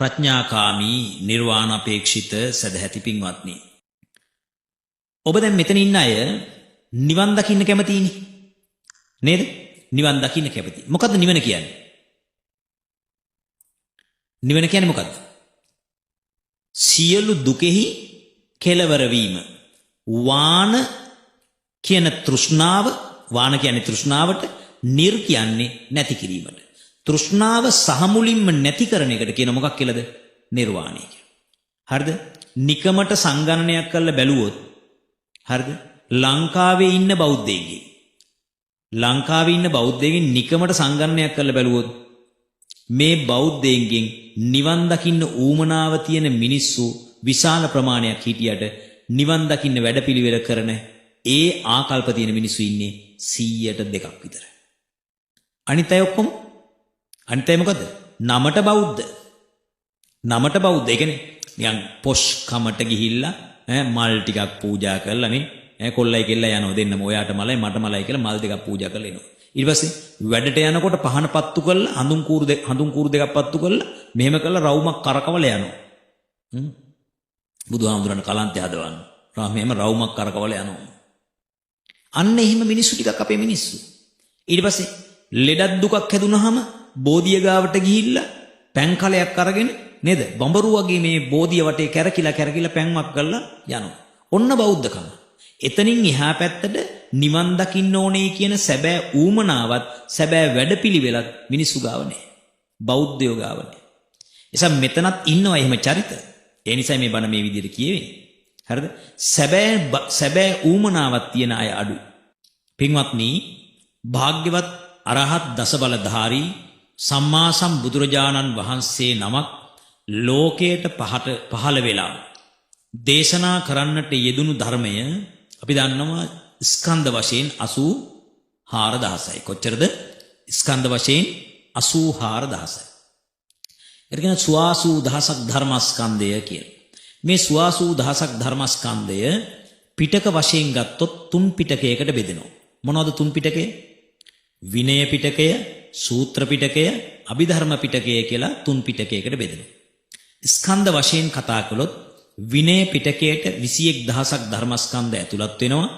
ප්‍රඥාකාමී නිර්වාණ අපේක්ෂිත සදැහැති පින්වත්නි. ඔබ දැන් මෙතන ඉන්න අය නිවන් දකින්න කැමතිනේ. නේද? නිවන් දකින්න කැමති. මොකද්ද නිවන කියන්නේ? නිවන කියන්නේ මොකද්ද? සියලු දුකෙහි කෙලවර වීම. වාන කියන තෘෂ්ණාව, වාන කියන්නේ තෘෂ්ණාවට, නිර් කියන්නේ නැති කිරීමට. තෘෂ්ණාව සහ මුලින්ම නැති කරන එකට කියන මොකක් කියලාද? නිර්වාණය කියලා. හරිද? නිකමට සංගණනයක් කරලා බැලුවොත් හරිද? ලංකාවේ ඉන්න බෞද්ධයෙක්ගෙන් නිකමට සංගණනයක් කරලා බැලුවොත් මේ බෞද්ධයෙක්ගෙන් නිවන් දකින්න ඌමනාව තියෙන මිනිස්සු විශාල ප්‍රමාණයක් හිටියට නිවන් දකින්න වැඩපිළිවෙල කරන ඒ ආකල්ප තියෙන මිනිස්සු ඉන්නේ 100ට 2ක් විතර. අනිත් අය ඔක්කොම අනිත් අය මොකද? නමට බෞද්ධ. ඒ කියන්නේ නිකන් පොෂ් කමට ගිහිල්ලා මල් ටිකක් පූජා කරලා මේ කොල්ලයි කෙල්ලයි යනවා දෙන්නම ඔයාට මලයි මට මලයි කියලා මල් දෙකක් පූජා කරලා එනවා. ඊට පස්සේ වැඩට යනකොට පහන පත්තු කරලා හඳුන් කූරු දෙකක් පත්තු කරලා මෙහෙම කරලා රවුමක් කරකවල යනවා. බුදුහාමුදුරන් කලන්තය හදවන්න. මෙහෙම රවුමක් කරකවල යනවා. අන්න එහෙම මිනිස්සු ටිකක් අපේ මිනිස්සු. ඊට පස්සේ ලෙඩක් දුකක් හැදුනහම බෝධිය ගාවට ගිහිල්ලා පැන් කලයක් අරගෙන නේද? බඹරු වගේ මේ බෝධිය වටේ කැරකිලා පැන්වක් කරලා යනවා. ඔන්න බෞද්ධකම. එතනින් එහා පැත්තට නිවන් දකින්න ඕනේ කියන සැබෑ ඌමනාවත් සැබෑ වැඩපිළිවෙලත් මිනිස්සු ගාව නැහැ. බෞද්ධයෝ ගාව නැහැ. එසම් මෙතනත් ඉන්නවා එහෙම චරිත. ඒ නිසා මේ බණ මේ විදිහට කියවෙන්නේ. හරිද? සැබෑ ඌමනාවක් තියෙන අය අඩු. පින්වත්නි, භාග්‍යවත් අරහත් දසබලධාරී සම්මා සම්බුදුරජාණන් වහන්සේ නමක් ලෝකයට පහළ වෙලා දේශනා කරන්නට යෙදුණු ධර්මය අපි දන්නවා ස්කන්ධ වශයෙන් 84000යි. කොච්චරද? ස්කන්ධ වශයෙන් 84000යි. එතන 84000ක් ධර්මස්කන්ධය කියලා. මේ 84000ක් ධර්මස්කන්ධය පිටක වශයෙන් ගත්තොත් 3 පිටකයකට බෙදෙනවා. මොනවද 3 පිටකය? විනය පිටකය, සූත්‍ර පිටකය, අභිධර්ම පිටකය කියලා 3 පිටකයකට බෙදෙනවා. ස්කන්ධ වශයෙන් කතා කළොත් විනය පිටකයට 21000ක් ධර්මස්කන්ධ ඇතුළත් වෙනවා.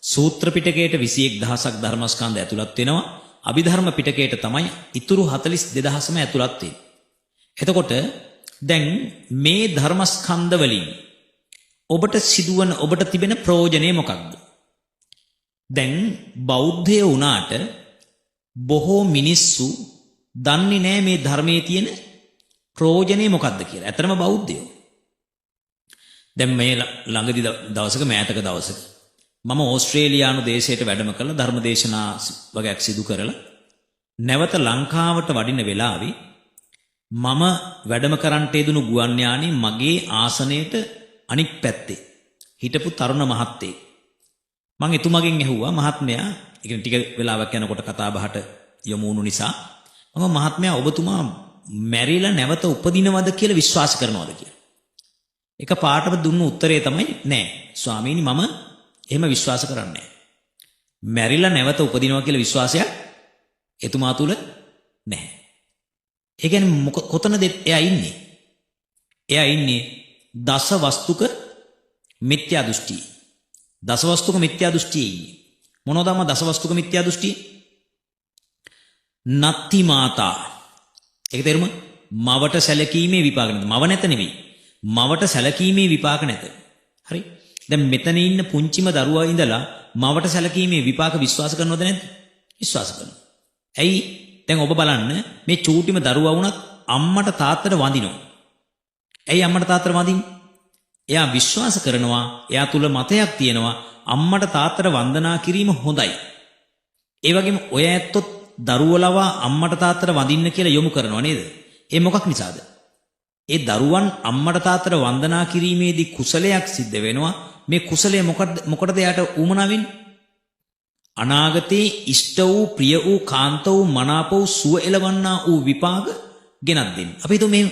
සූත්‍ර පිටකයට 21000ක් ධර්මස්කන්ධ ඇතුළත් වෙනවා. අභිධර්ම පිටකයට තමයි ඉතුරු 42000ම ඇතුළත් වෙන්නේ. එතකොට දැන් මේ ධර්මස්කන්ධ වලින් ඔබට තිබෙන ප්‍රයෝජනේ මොකක්ද? දැන් බෞද්ධය වුණාට බොහෝ මිනිස්සු දන්නේ නැහැ මේ ධර්මයේ තියෙන ප්‍රයෝජනේ මොකක්ද කියලා. ඇත්තටම බෞද්ධයෝ. දැන් මේ ළඟදි දවසක මෑතක දවසක මම ඕස්ට්‍රේලියානු දේශයට වැඩම කරලා ධර්මදේශනා වගේක් සිදු කරලා නැවත ලංකාවට වඩින වෙලාවේ මම වැඩම කරන්නට යෙදුණු ගුවන් යානයේ මගේ ආසනයට අනික් පැත්තේ හිටපු තරුණ මහත්තයෙක්. මම එතුමගෙන් ඇහුවා, මහත්මයා, ඒ කියන්නේ ටික වෙලාවක් යනකොට කතා බහට යොමු වුණු නිසා මම මහත්මයා ඔබතුමා මැරිලා නැවත උපදිනවද කියලා විශ්වාස කරනවද කියලා. එක පාටම දුන්න උත්තරේ තමයි නෑ ස්වාමීනි, මම එහෙම විශ්වාස කරන්නේ නෑ. මැරිලා නැවත උපදිනවා කියලා විශ්වාසයක් එතුමා තුල නැහැ. ඒ කියන්නේ කොතනද එයා ඉන්නේ? එයා ඉන්නේ දස වස්තුක මිත්‍යා දෘෂ්ටි. දස වස්තුක මිත්‍යා දෘෂ්ටියේ ඉන්නේ. මොනවදම දස වස්තුක මිත්‍යා දෘෂ්ටිය? නත්ති මාතා. ඒක තේරුම? මවට සැලකීමේ විපාක නැත. මව නැත නෙවෙයි. මවට සැලකීමේ විපාක නැත. හරි? දැන් මෙතන ඉන්න පුංචිම දරුවා ඉඳලා මවට සැලකීමේ විපාක විශ්වාස කරනවද නැද්ද? විශ්වාස කරනවා. ඇයි? දැන් ඔබ බලන්න, මේ චූටිම දරුවා වුණත් අම්මට තාත්තට වඳිනවා. ඇයි අම්මට තාත්තට වඳින්නේ? එයා විශ්වාස කරනවා, එයා තුල මතයක් තියෙනවා අම්මට තාත්තට වන්දනා කිරීම හොඳයි. ඒ වගේම ඔය ඇත්තොත් දරුවෝ ලවා අම්මට තාත්තට වඳින්න කියලා යොමු කරනවා නේද? ඒ මොකක් නිසාද? ඒ දරුවන් අම්මට තාත්තට වන්දනා කිරීමේදී කුසලයක් සිද්ධ වෙනවා. මේ කුසලය මොකටද එයාට උමනා වෙන්නේ? අනාගතේ ඉෂ්ට වූ, ප්‍රිය වූ, කාන්ත වූ, මනාප වූ, සුව එළවන්නා වූ විපාක ගෙනත් දෙන්න. අපි හිතුව මේ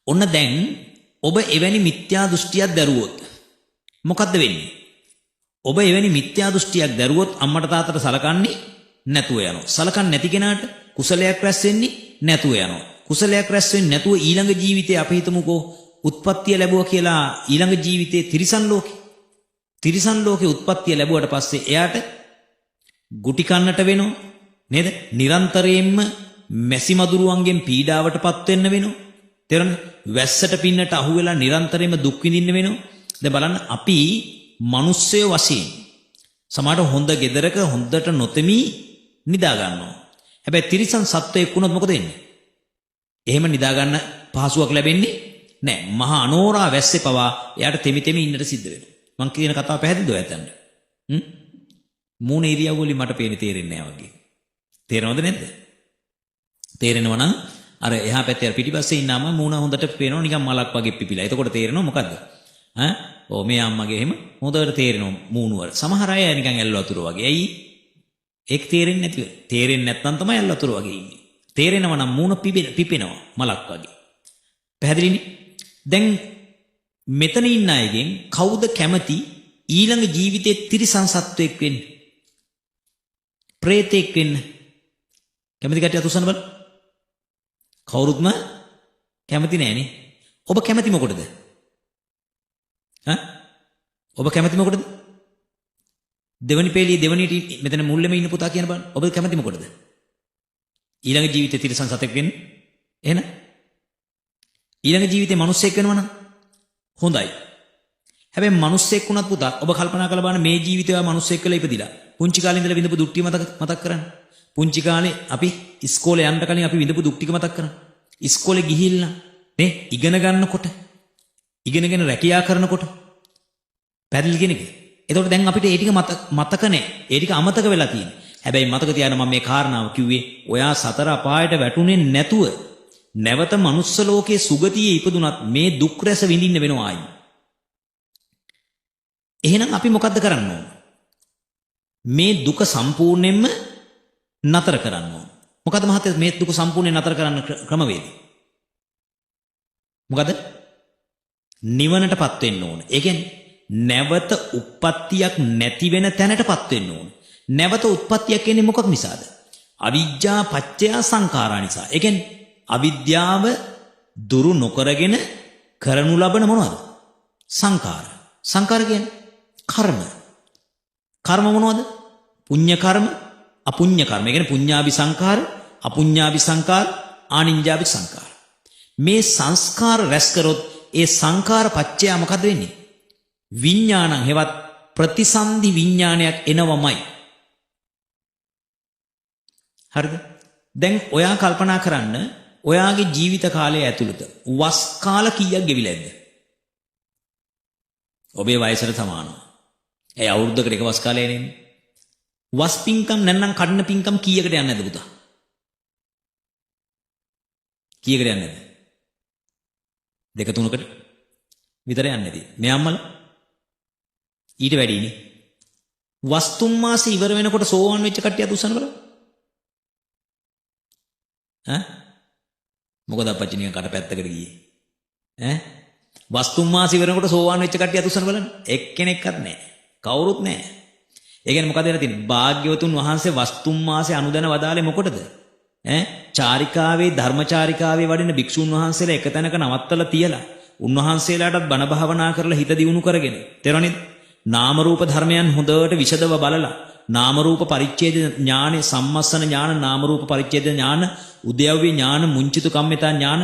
ඔන්න දැන් ඔබ එවැනි මිත්‍යා දෘෂ්ටියක් දරුවොත් මොකද්ද වෙන්නේ? ඔබ එවැනි මිත්‍යා දෘෂ්ටියක් දරුවොත් අම්මට තාත්තට සලකන්නේ නැතුව යනවා. සලකන්නේ නැති කෙනාට කුසලයක් රැස් වෙන්නේ නැතුව යනවා. කුසලයක් රැස් වෙන්නේ නැතුව ඊළඟ ජීවිතේ අපි හිතමුකෝ උත්පත්තිය ලැබුවා කියලා ඊළඟ ජීවිතේ තිරිසන් ලෝකේ උත්පත්තිය ලැබුවට පස්සේ එයාට ගුටි කන්නට වෙනවා නේද? නිරන්තරයෙන්ම මැසි මදුරුවන්ගෙන් පීඩාවටපත් වෙන්න වෙනවා. තේරෙනවද? වැස්සට පින්නට අහු වෙලා නිරන්තරයෙන්ම දුක් විඳින්න වෙනවා. දැන් බලන්න අපි මිනිස්සය වශයෙන් සමහරට හොඳ ගෙදරක හොඳට නොතෙමි නිදා ගන්නවා. හැබැයි තිරිසන් සත්වයෙක් වුණොත් මොකද වෙන්නේ? එහෙම නිදා ගන්න පහසුවක් ලැබෙන්නේ නැහැ. මහා අනෝරා වැස්සේ පවා එයාට තෙමි ඉන්නට සිද්ධ වෙනවා. මං කියන කතාව පැහැදිලිද ඔයයන්ට? මූණ ඉරියව් වලින් මට පේන්නේ තේරෙන්නේ නැහැ වගේ. තේරෙනවද නැද්ද? තේරෙනවා නම් අර එහා පැත්තේ අර පිටිපස්සේ ඉන්නාම මූණ හොඳට පේනවා නිකන් මලක් වගේ පිපිලා. එතකොට තේරෙනවා මොකද්ද? ඔව් මේ අම්මගේ එහෙම හොඳට තේරෙනවා මූණ වල. සමහර අය නිකන් ඇල් වතුර වගේ. ඇයි? ඒක තේරෙන්නේ නැතිව. තේරෙන්නේ නැත්නම් තමයි ඇල් වතුර වගේ ඉන්නේ. තේරෙනවා නම් මූණ පිපෙනවා මලක් වගේ. පැහැදිලිනේ? දැන් මෙතන ඉන්න අයගෙන් කවුද කැමති ඊළඟ ජීවිතේ තිරිසන් සත්වෙක් වෙන්න? ප්‍රේතෙක් වෙන්න? කැමති කට්ටිය අතුස්සන්න බලන්න. කවුරුත්ම කැමති නෑනේ. ඔබ කැමති මොකටද? ඔබ කැමති මොකටද? දෙවනි පේලියේ දෙවනිට මෙතන මුල්ලෙම ඉන්න පුතා කියන බලන්න. ඔබ කැමති මොකටද? ඊළඟ ජීවිතේ තිරිසන් සතෙක් වෙන්න? එහෙනම් ඊළඟ ජීවිතේ මිනිස්සෙක් වෙනවා නම් හොඳයි. හැබැයි මිනිස්සෙක් වුණත් පුතා ඔබ කල්පනා කරලා බලන්න මේ ජීවිතේ ඔයා මිනිස්සෙක් කියලා ඉපදිලා. පුංචි කාලේ ඉඳලා විඳපු දුක් ටික මතක් කරන්න. පුංචි කාලේ අපි ඉස්කෝලේ යන්න කලින් අපි විඳපු දුක් ටික මතක් කරන්න. ඉස්කෝලේ ගිහිල්ලා නේ ඉගෙන ගන්නකොට ඉගෙනගෙන රැකියාව කරනකොට පැහැදිලි කෙනෙක්. එතකොට දැන් අපිට ඒ ටික මතක නැහැ. ඒ ටික අමතක වෙලා තියෙනවා. හැබැයි මතක තියාගන්න මම මේ කාරණාව කිව්වේ ඔයා සතර අපායට වැටුනේ නැතුව නැවත මනුස්ස ලෝකයේ සුගතියේ ඉපදුනත් මේ දුක් රැස විඳින්න වෙනවා ආයි. එහෙනම් අපි මොකද්ද කරන්න ඕන? මේ දුක සම්පූර්ණයෙන්ම නතර කරන්න ඕන. මොකද්ද මහත්තයා මේ දුක සම්පූර්ණයෙන් නතර කරන්න ක්‍රමවේදය? මොකද්ද? නිවනටපත් වෙන්න ඕන. ඒ කියන්නේ නැවත උප්පත්තියක් නැති වෙන තැනටපත් වෙන්න ඕන. නැවත උත්පත්තියක් එන්නේ මොකක් නිසාද? අවිජ්ජා පත්‍ය සංඛාරා නිසා. ඒ කියන්නේ අවිද්‍යාව දුරු නොකරගෙන කරනු ලබන මොනවද? සංඛාර. සංඛාර කියන්නේ කර්ම. කර්ම මොනවද? පුඤ්ඤ කර්ම, අපුඤ්ඤ කර්ම. ඒ කියන්නේ පුඤ්ඤාභි සංඛාර, අපුඤ්ඤාභි සංඛාර, ආනිඤ්ඤාභි සංඛාර. මේ සංස්කාර රැස් කරොත් ඒ සංඛාර පත්‍ය මොකද වෙන්නේ? විඥානං හෙවත් ප්‍රතිසන්දි විඥානයක් එනවමයි. හරිද? දැන් ඔයා කල්පනා කරන්න ඔයාගේ ජීවිත කාලය ඇතුළත වස් කාල කීයක් ගෙවිලාද? ඔබේ වයසට සමානව. ඒ අවුරුද්දකට එක වස් කාලය නෙන්නේ. වස් පින්කම් නැත්නම් කඩන පින්කම් කීයකට යන්නේ නැද්ද පුතා? කීයකට යන්නේ නැද්ද? දෙක තුනකට විතර යන්නේ නැති. මේ අම්මලා ඊට වැඩිනේ. වස් 3 මාසේ ඉවර වෙනකොට සෝවන් වෙච්ච කට්ටියත් උස්සන්න බලන්න. මොකද අපච්චි නිකන් කට පැත්තකට ගියේ? වස් 3 මාසේ ඉවර වෙනකොට සෝවන් වෙච්ච කට්ටියත් උස්සන්න බලන්න. එක්කෙනෙක්වත් නැහැ. කවුරුත් නැහැ. ඒ කියන්නේ මොකද වෙලා තියෙන්නේ? භාග්‍යවතුන් වහන්සේ වස් 3 මාසේ අනුදැන වදාලේ මොකටද? චාරිකාවේ ධර්මචාරිකාවේ වඩින භික්ෂුන් වහන්සේලා එක තැනක නවත්තලා තියලා උන්වහන්සේලාටත් බණ භාවනා කරලා හිත දියුණු කරගෙන තේරෙනවද? නාම රූප ධර්මයන් හොඳට විෂදව බලලා නාම රූප පරිච්ඡේද ඥානෙ සම්මස්සන ඥාන නාම රූප පරිච්ඡේද ඥාන උද්‍යව්‍ය ඥාන මුංචිතු කම්මිතා ඥාන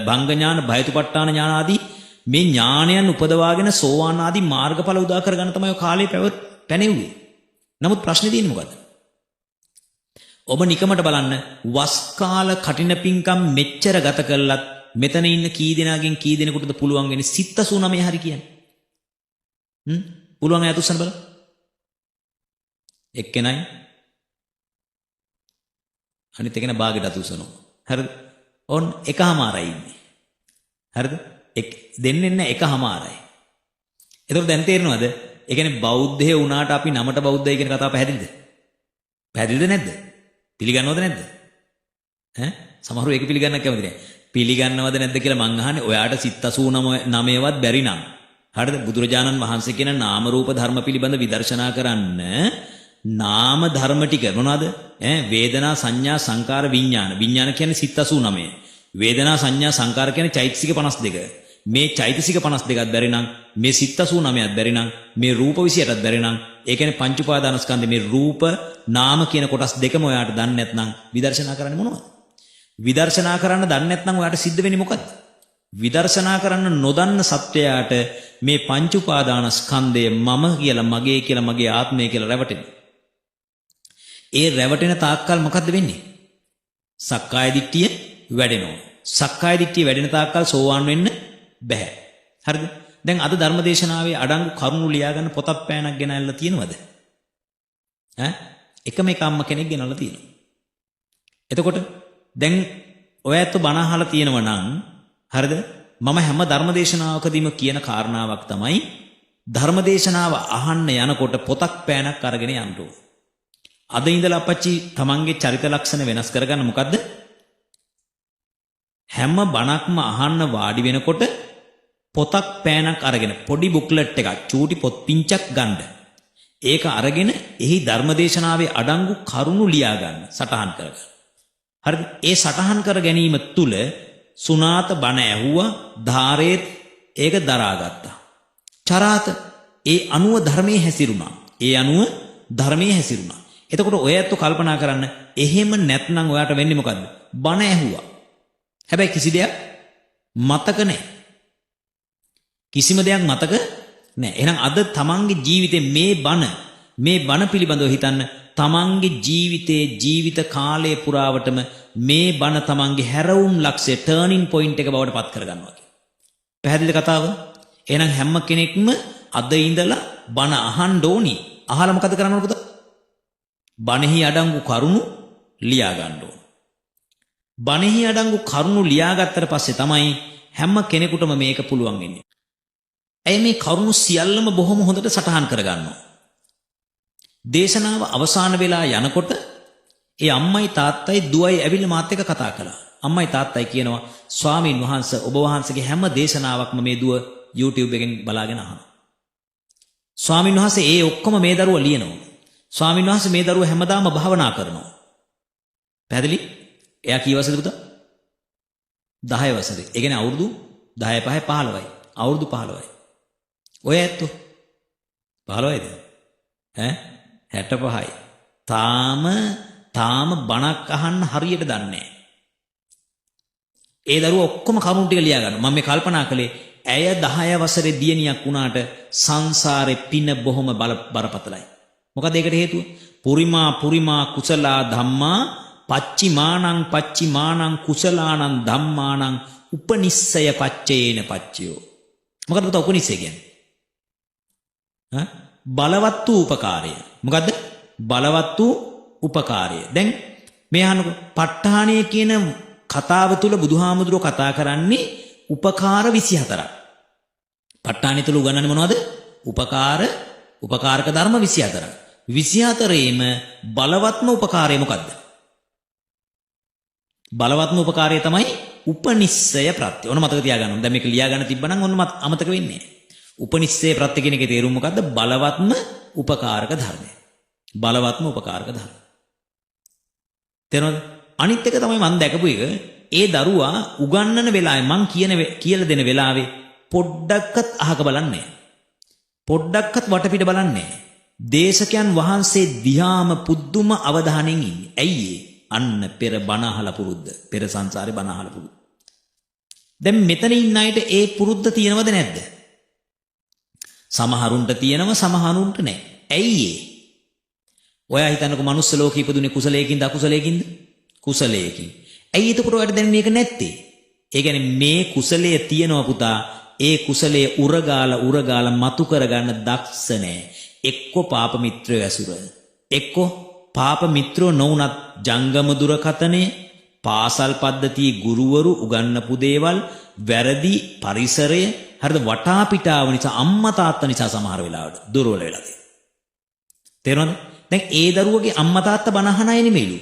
භංග ඥාන භයතුපට්ඨාන ඥාන ආදී මේ ඥානයන් උපදවාගෙන සෝවාන් ආදී මාර්ගඵල උදා කරගන්න තමයි කාලේ පැනෙව්වේ. නමුත් ප්‍රශ්නේ තියෙන්නේ මොකද්ද? ඔබ නිකමට බලන්න වස් කාල කටින පිංකම් මෙච්චර ගත කළත් මෙතන ඉන්න කී දෙනාගෙන් කී දෙනෙකුටද පුළුවන් වෙන්නේ 89 හරි කියන්නේ? පුළුවන් අය අතුස්සන්න බලන්න. එක්කෙනයි අනිත් එකන භාගෙට අතුස්සනවා. හරිද? ඔන්න එකමාරයි ඉන්නේ. හරිද? දෙන්නේ නැහැ එකමාරයි. එතකොට දැන් තේරෙනවද? ඒ කියන්නේ බෞද්ධය වුණාට අපි නමට බෞද්ධයි කියන කතාව පැහැදිලිද? පැහැදිලිද නැද්ද? පිළිගන්නවද නැද්ද? සමහරව ඒක පිළිගන්න කැමති නැහැ. පිළිගන්නවද නැද්ද කියලා මං අහන්නේ. ඔයාට සිත් 89වත් බැරි නම්. හරිද? බුදුරජාණන් වහන්සේ කියන නාම රූප ධර්ම පිළිබඳ විදර්ශනා කරන්න නාම ධර්ම ටික මොනවද? වේදනා සංඥා සංකාර විඥාන. විඥාන කියන්නේ සිත් 89. වේදනා සංඥා සංකාර කියන්නේ චෛතසික 52. මේ චෛතසික 52ක් බැරි නම් මේ සිත් 89ක් බැරි නම් මේ රූප 28ක් බැරි නම් ඒ කියන්නේ පංච උපාදානස්කන්ධ මේ රූප නාම කියන කොටස් දෙකම ඔයාට දන්නේ නැත්නම් විදර්ශනා කරන්නේ මොනවද? විදර්ශනා කරන්න දන්නේ නැත්නම් ඔයාට සිද්ධ වෙන්නේ මොකද්ද? විදර්ශනා කරන්න නොදන්න සත්වයාට මේ පංච උපාදානස්කන්ධය මම කියලා මගේ කියලා මගේ ආත්මය කියලා රැවටෙනවා. ඒ රැවටෙන තාක්කල් මොකද්ද වෙන්නේ? සක්කාය දිට්ඨිය වැඩෙනවා. සක්කාය දිට්ඨිය වැඩෙන තාක්කල් සෝවාන් වෙන්න බෑ. හරිද? දැන් අද ධර්මදේශනාවේ අඩංගු කරුණු ලියා ගන්න පොතක් පෑනක් ගෙනල්ලා තියෙනවද? එකම එක අම්ම කෙනෙක් ගෙනල්ලා තියෙනවා. එතකොට දැන් ඔය ඇත්ත බණ අහලා තියෙනවා නම් හරිද? මම හැම ධර්මදේශනාවකදීම කියන කාරණාවක් තමයි ධර්මදේශනාව අහන්න යනකොට පොතක් පෑනක් අරගෙන යන්න ඕන. අද ඉඳලා අපච්චි තමන්ගේ චරිත ලක්ෂණ වෙනස් කරගන්න මොකද්ද? හැම බණක්ම අහන්න වාඩි වෙනකොට පොතක් පෑනක් අරගෙන පොඩි බුක්ලට් එකක් චූටි පොත් පිංචක් ගන්න. ඒක අරගෙන එහි ධර්මදේශනාවේ අඩංගු කරුණු ලියා ගන්න, සටහන් කරගන්න. හරිද? ඒ සටහන් කර ගැනීම තුල සුනාත බණ ඇහුවා, ධාරේත් ඒක දරාගත්තා. චරාත ඒ අනුව ධර්මයේ හැසිරුණා. ඒ අනුව ධර්මයේ හැසිරුණා. එතකොට ඔය ඇත්ත කල්පනා කරන්න, එහෙම නැත්නම් ඔයාට වෙන්නේ මොකද්ද? බණ ඇහුවා. හැබැයි කිසි දෙයක් මතක නැහැ. කිසිම දෙයක් මතක නැහැ. එහෙනම් අද තමන්ගේ ජීවිතේ මේ බණ පිළිබඳව හිතන්න. තමන්ගේ ජීවිත කාලය පුරාවටම මේ බණ තමන්ගේ හැරවුම් ලක්ෂය ටර්නින් පොයින්ට් එක බවට පත් කරගන්නවා කියන්නේ. පැහැදිලිද කතාව? එහෙනම් හැම කෙනෙක්ම අද ඉඳලා බණ අහන්න ඕනි. අහලා මොකද කරන්න ඕන පුතා? බණෙහි අඩංගු කරුණු ලියා ගන්න ඕන. බණෙහි අඩංගු කරුණු ලියාගත්තට පස්සේ තමයි හැම කෙනෙකුටම මේක පුළුවන් වෙන්නේ. ඇයි මේ කරුණු සියල්ලම බොහොම හොඳට සටහන් කරගන්නවා. දේශනාව අවසාන වෙලා යනකොට ඒ අම්මයි තාත්තයි දුවයි ඇවිල්ලා මාත් එක්ක කතා කළා. අම්මයි තාත්තයි කියනවා ස්වාමීන් වහන්සේ ඔබ වහන්සේගේ හැම දේශනාවක්ම මේ දුව YouTube එකෙන් බලාගෙන අහනවා. ස්වාමීන් වහන්සේ ඒ ඔක්කොම මේ දරුවා ලියනවා. ස්වාමීන් වහන්සේ මේ දරුවා හැමදාම භාවනා කරනවා. පැහැදිලි? එයා කී වසරේද පුතා? 10 වසරේ. ඒ කියන්නේ අවුරුදු 10 5 15යි. අවුරුදු 15යි. ඔය ඇත්තෝ 15යිද? 65යි. තාම බණක් අහන්න හරියට දන්නේ නැහැ. ඒ දරුවා ඔක්කොම කරුණු ටික ලියා ගන්නවා. මම මේ කල්පනා කළේ ඇය 10 වසරේ දියණියක් වුණාට සංසාරේ පින බොහොම බරපතලයි. මොකද ඒකට හේතුව? පුරිමා කුසලා ධම්මා පච්චිමානං කුසලානං ධම්මානං උපනිස්සය පච්චේන පච්චයෝ. මොකද පුතා උපනිස්සය කියන්නේ? බලවත් වූ උපකාරය. මොකද්ද? බලවත් වූ උපකාරය. දැන් මේ අහනකො ප ဋ ාණය කියන කතාව තුල බුදුහාමුදුරුවෝ කතා කරන්නේ උපකාර 24ක්. ප ဋ ාණය තුල උගන්වන්නේ මොනවද? උපකාරක ධර්ම 24ක්. 24ේම බලවත්ම උපකාරය මොකද්ද? බලවත්ම උපකාරය තමයි උපනිස්සය ප්‍රත්‍ය. ඔන්න මතක තියාගන්න. දැන් මේක ලියා ගන්න තිබ්බනම් ඔන්න අමතක වෙන්නේ නැහැ. උපනිස්සය ප්‍රත්‍ය කියන එකේ තේරුම මොකද්ද? බලවත්ම උපකාරක ධර්මය. බලවත්ම උපකාරක ධර්ම. තේරෙනවද? අනිත් එක තමයි මම දැකපු එක. ඒ දරුවා උගන්නන වෙලාවේ මං කියලා දෙන වෙලාවේ පොඩ්ඩක්වත් අහක බලන්නේ නැහැ. පොඩ්ඩක්වත් වටපිට බලන්නේ නැහැ. දේශකයන් වහන්සේ දිහාම පුදුම අවධානයෙන් ඉන්නේ. ඇයි ඒ? අන්න පෙර බණ අහලා පුරුද්ද. පෙර සංසාරේ බණ අහලා පුරුද්ද. දැන් මෙතන ඉන්න අයට ඒ පුරුද්ද තියෙනවද නැද්ද? සමහරුන්ට තියෙනවා, සමහරුන්ට නැහැ. ඇයි ඒ? ඔයා හිතන්නකෝ මනුස්ස ලෝකෙ ඉපදුනේ කුසලයකින්ද අකුසලයකින්ද? කුසලයකින්. ඇයි එතකොට ඔයාලට දැන් මේක නැත්තේ? ඒ කියන්නේ මේ කුසලයේ තියෙනවා පුතා. ඒ කුසලයේ උරගාලා මතු කරගන්න දක්ෂ නැහැ. එක්ක පාප මිත්‍රයෝ ඇසුර. එක්ක පාප මිත්‍රෝ නොවුනත් ජංගම දුරකතනය, පාසල් පද්ධතියේ ගුරුවරු උගන්වපු දේවල්, වැරදි පරිසරය, හරිද වටා පිටාව නිසා අම්මා තාත්තා නිසා සමහර වෙලාවට දුර්වල වෙලා තියෙනවා. තේරෙනවද? දැන් ඒ දරුවගේ අම්මා තාත්තා බණ අහන අය නෙමෙයිලු.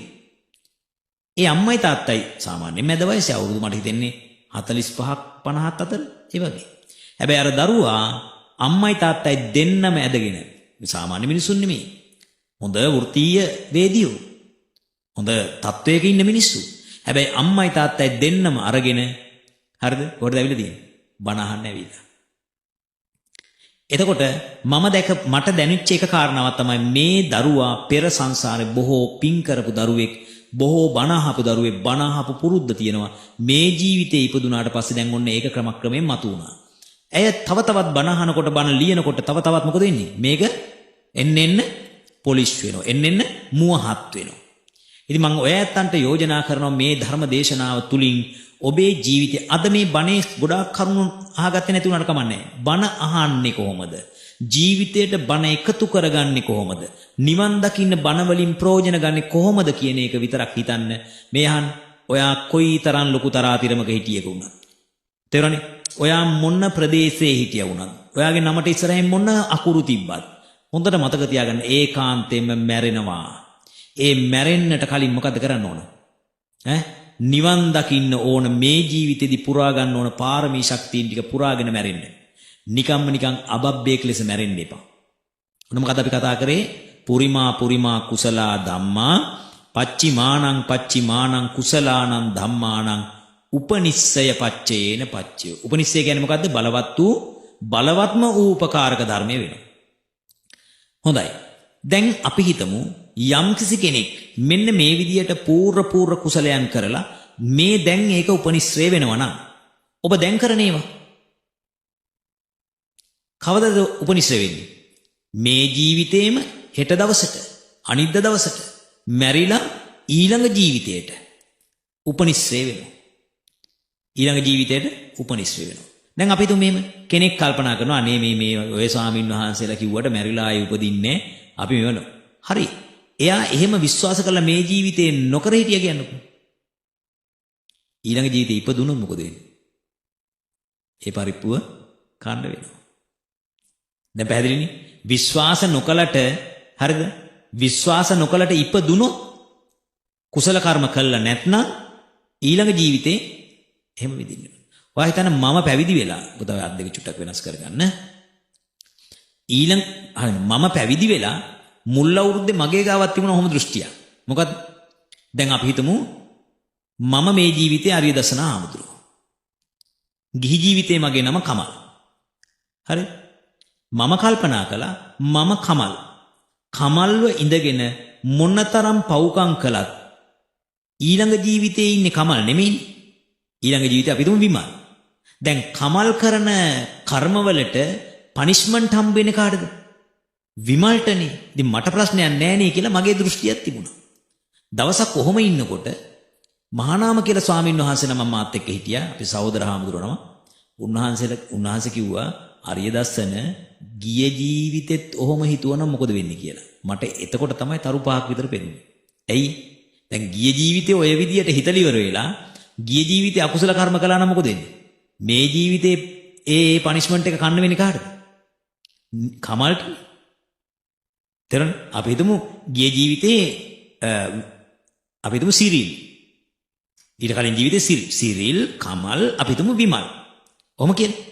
ඒ අම්මයි තාත්තයි සාමාන්‍යයෙන් මැද වයසේ අවුරුදු මට හිතෙන්නේ 45ක් 50ක් අතර ඒ වගේ. හැබැයි අර දරුවා අම්මයි තාත්තයි දෙන්නම ඇදගෙන සාමාන්‍ය මිනිසුන් නෙමෙයි. හොඳ වෘත්තීය වේදියෝ. හොඳ තත්වයක ඉන්න මිනිස්සු. හැබැයි අම්මයි තාත්තයි දෙන්නම අරගෙන හරිද? කොහෙද ඇවිල්ලා තියෙන්නේ? බණ අහන්න ඇවිල්ලා. එතකොට මට දැනෙච්ච එක කාරණාවක් තමයි මේ දරුවා පෙර සංසාරේ බොහෝ පින් කරපු දරුවෙක්, බොහෝ බණ අහපු දරුවෙක්, බණ අහපු පුරුද්ද තියෙනවා. මේ ජීවිතේ ඉපදුනාට පස්සේ දැන් ඔන්න ඒක ක්‍රමක්‍රමයෙන් මතුවුණා. ඇය තව තවත් බණ අහනකොට බණ ලියනකොට තව තවත් මොකද වෙන්නේ? මේක එන්න පොලිෂ් වෙනවා. එන්න මුවහත් වෙනවා. ඉතින් මම ඔය ඇත්තන්ට යෝජනා කරනවා මේ ධර්ම දේශනාව තුලින් ඔබේ ජීවිතේ අද මේ බණේ ගොඩාක් කරුණු අහගත්තේ නැති වුණාට කමන්නේ. බණ අහන්නේ කොහොමද? ජීවිතයට බණ එකතු කරගන්නේ කොහොමද? නිවන් දකින්න බණ වලින් ප්‍රයෝජන ගන්නේ කොහොමද කියන එක විතරක් හිතන්න. මේහන් ඔයා කොයිතරම් ලොකු තරාතිරමක හිටියක වුණත්. තේරුණානේ? ඔයා මොන ප්‍රදේශයේ හිටියා වුණත්, ඔයාගේ නමට ඉස්සරහින් මොන අකුරු තිබ්බත් හොඳට මතක තියාගන්න ඒකාන්තයෙන්ම මැරෙනවා. ඒ මැරෙන්නට කලින් මොකද කරන්න ඕන? නිවන් දකින්න ඕන, මේ ජීවිතේදී පුරා ගන්න ඕන පාරමී ශක්තියින් ටික පුරාගෙන මැරෙන්න. නිකන් අබබ්බේක ලෙස මැරෙන්න එපා. ඔන්න මොකද අපි කතා කරේ? පුරිමා කුසලා ධම්මා පච්චිමානං කුසලානං ධම්මානං උපනිස්සය පච්චේන පච්චය. උපනිස්සය කියන්නේ මොකද්ද? බලවත්ම උපකාරක ධර්මය වෙනවා. හොඳයි. දැන් අපි හිතමු යම්කිසි කෙනෙක් මෙන්න මේ විදියට පූර්ව කුසලයන් කරලා මේ දැන් ඒක උපනිශ්‍රේ වෙනවා නම් ඔබ දැන් කරන ඒවා කවදද උපනිශ්‍රේ වෙන්නේ? මේ ජීවිතේම හෙට දවසට, අනිද්දා දවසට මැරිලා ඊළඟ ජීවිතයට උපනිශ්‍රේ වෙනවා. ඊළඟ ජීවිතයට උපනිශ්‍රේ වෙනවා. දැන් අපි තුමේම කෙනෙක් කල්පනා කරනවා අනේ මේ ඔය ස්වාමීන් වහන්සේලා කිව්වට මැරිලා ආයෙ උපදින්නේ අපි මෙවන. හරි. එයා එහෙම විශ්වාස කරලා මේ ජීවිතේ නොකර හිටිය කියන්නකො. ඊළඟ ජීවිතේ ඉපදුනොත් මොකද වෙන්නේ? ඒ පරිප්පුව කන්න වෙනවා. දැන් පැහැදිලිනේ? විශ්වාස නොකලට හරිද? විශ්වාස නොකලට ඉපදුනොත් කුසල කර්ම කළා නැත්නම් ඊළඟ ජීවිතේ එහෙම විඳින්න. ඔයා හිතන්න මම පැවිදි වෙලා පුතා ඔය අත් දෙක චුට්ටක් වෙනස් කරගන්න. මම පැවිදි වෙලා මුල් අවුරුද්දේ මගේ ගාවක් තිබුණ ඔහොම දෘෂ්ටිය. මොකද දැන් අපි හිතමු මම මේ ජීවිතේ ආර්ය දසන ආමුදුරු. ගිහි ජීවිතේ මගේ නම කමල්. හරි? මම කල්පනා කළා මම කමල්ව ඉඳගෙන මොනතරම් පව්කම් කළත් ඊළඟ ජීවිතේ ඉන්නේ කමල් නෙමෙයිනේ. ඊළඟ ජීවිතේ අපි තුමු විමල්. දැන් කමල් කරන කර්මවලට පනිෂ්මන්ට් හම්බෙන්නේ කාටද? විමල්ටනේ. ඉතින් මට ප්‍රශ්නයක් නැහැ කියලා මගේ දෘෂ්ටියක් තිබුණා. දවසක් කොහොම ඉන්නකොට මහානාම කියලා ස්වාමීන් වහන්සේ නම මාත් එක්ක හිටියා. අපි සහෝදර හාමුදුරුවෝ නම. උන්වහන්සේ කිව්වා ආර්ය දර්ශන ගිය ජීවිතෙත් ඔහොම හිතුවනම් මොකද වෙන්නේ කියලා. මට එතකොට තමයි තරු පහක් විතර පෙනුනේ. ඇයි? දැන් ගිය ජීවිතේ ඔය විදියට හිතලා ඉවර වෙලා ගිය ජීවිතේ අකුසල කර්ම කළා නම් මොකද වෙන්නේ? මේ ජීවිතේ ඒ පනිෂ්මන්ට් එක කන්න වෙන්නේ කාටද? කමල්ට. තේරෙනවද? අපි හිතමු ගිය ජීවිතේ අපි හිතමු සිරිල්. ඊට කලින් ජීවිතේ සිරිල්, කමල්, අපි හිතමු විමල්. ඔහොම කියන්නේ.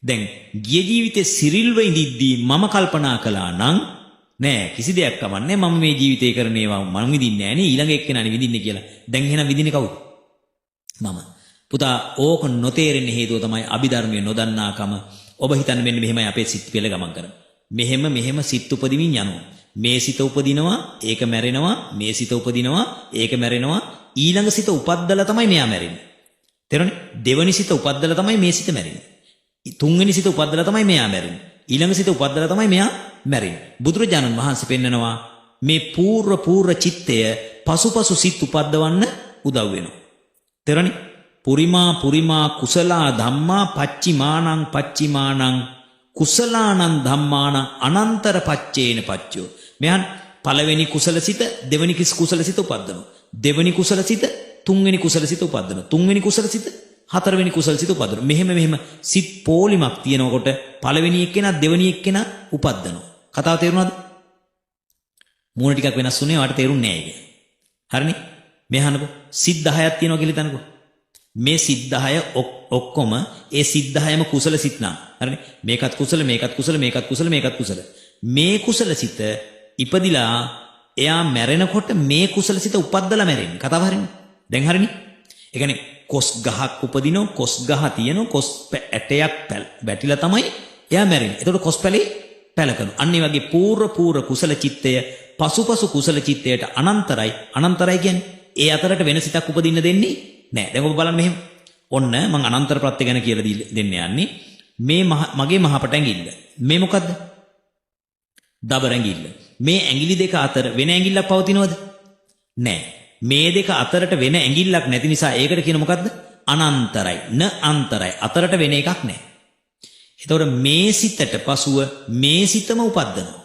දැන් ගිය ජීවිතේ සිරිල්ව ඉඳිද්දී මම කල්පනා කළා නම් නෑ කිසි දෙයක් කමන්නේ මම මේ ජීවිතේ කරන ඒවා මම විඳින්නේ නෑනේ ඊළඟ එක්කෙනානේ විඳින්නේ කියලා. දැන් එහෙනම් විඳින්නේ කවුද? මම. පුතා ඕක නොතේරෙන්න හේතුව තමයි අභිධර්මයේ නොදන්නාකම. ඔබ හිතන්නේ මෙන්න මෙහෙමයි අපේ සිත් පෙළ ගමන් කරන්නේ. මෙහෙම සිත් උපදිමින් යනවා. මේ සිත උපදිනවා, ඒක මැරෙනවා, මේ සිත උපදිනවා, ඒක මැරෙනවා, ඊළඟ සිත උපද්දලා තමයි මෙයා මැරෙන්නේ. තේරුණේ? දෙවනි සිත උපද්දලා තමයි මේ සිත මැරෙන්නේ. තුන්වෙනි සිත උපද්දලා තමයි මෙයා මැරෙන්නේ. ඊළඟ සිත උපද්දලා තමයි මෙයා මැරෙන්නේ. බුදුරජාණන් වහන්සේ පෙන්නනවා මේ පූර්ව චිත්තය පසුපසු සිත් උපද්දවන්න උදව් වෙනවා. තේරුණේ? පුරිමා කුසලා ධම්මා පච්චිමානං කුසලානං ධම්මානං අනන්තර පච්චේන පච්චයෝ. මෙහන් පළවෙනි කුසලසිත දෙවෙනි කුසලසිත උපද්දනවා. දෙවෙනි කුසලසිත තුන්වෙනි කුසලසිත උපද්දනවා. තුන්වෙනි කුසලසිත හතරවෙනි කුසලසිත උපද්දනවා. මෙහෙම සිත් පොලිමක් තියෙනකොට පළවෙනි එක්කෙනා දෙවෙනි එක්කෙනා උපද්දනවා. කතාව තේරුණාද? මූණ ටිකක් වෙනස් වුණේ ඔයාලට තේරුන්නේ නැහැ ඒක. හරිනේ? මෙහනකො සිත් 10ක් තියෙනවා කියලා හිතන්නකෝ. මේ සිත් 10 ඔක්කොම ඒ සිත් 10ම කුසල සිත් නම් හරිනේ මේකත් කුසල මේකත් කුසල මේකත් කුසල මේකත් කුසල මේ කුසල සිත ඉපදිලා එයා මැරෙනකොට මේ කුසල සිත උපද්දලා මැරෙන්නේ. කතාව හරිනේ. දැන් හරිනේ. ඒ කියන්නේ කොස් ගහක් උපදිනෝ කොස් ගහ තියෙනෝ කොස් ඇටයක් වැටිලා තමයි එයා මැරෙන්නේ. එතකොට කොස් පැලේ පැලකනවා. අන්න ඒ වගේ පූර්ව කුසල චිත්තය පසුපසු කුසල චිත්තයට අනන්තරයි. අනන්තරයි කියන්නේ ඒ අතරට වෙන සිතක් උපදින්න දෙන්නේ නැහැ. දැන් ඔබ බලන්න මෙහෙම. ඔන්න මම අනන්තර ප්‍රත්‍ය ගැන කියලා දෙන්න යන්නේ. මේ මගේ මහපට ඇඟිල්ල. මේ මොකද්ද? දබර ඇඟිල්ල. මේ ඇඟිලි දෙක අතර වෙන ඇඟිල්ලක් පවතිනවද? නැහැ. මේ දෙක අතරට වෙන ඇඟිල්ලක් නැති නිසා ඒකට කියන මොකද්ද? අනන්තරයි. න අන්තරයි. අතරට වෙන එකක් නැහැ. එතකොට මේ සිතට පසුව මේ සිතම උපද්දනවා.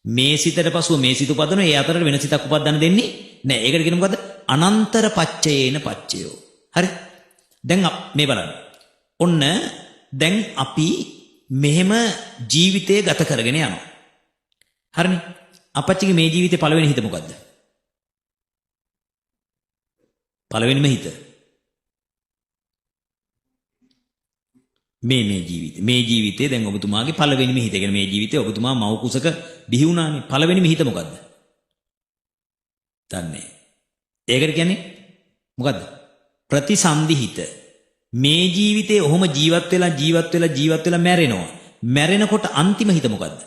මේ සිතට පසුව මේ සිත උපද්දනවා. ඒ අතරට වෙන සිතක් උපද්දන්න දෙන්නේ නැහැ. ඒකට කියන මොකද්ද? අනන්තර පච්චයේන පච්චයෝ. හරි? දැන් මේ බලන්න. ඔන්න දැන් අපි මෙහෙම ජීවිතය ගත කරගෙන යනවා. හරිනේ? අපච්චිගේ මේ ජීවිතේ පළවෙනි හිත මොකද්ද? පළවෙනිම හිත. මේ ජීවිතේ දැන් ඔබතුමාගේ පළවෙනිම හිත. ඒ කියන්නේ මේ ජීවිතේ ඔබතුමා මව කුසක බිහි වුණානේ. පළවෙනිම හිත මොකද්ද? දන්නේ. ඒකට කියන්නේ මොකද්ද? ප්‍රතිසන්දි හිත. මේ ජීවිතේ ඔහොම ජීවත් වෙලා මැරෙනවා. මැරෙනකොට අන්තිම හිත මොකද්ද?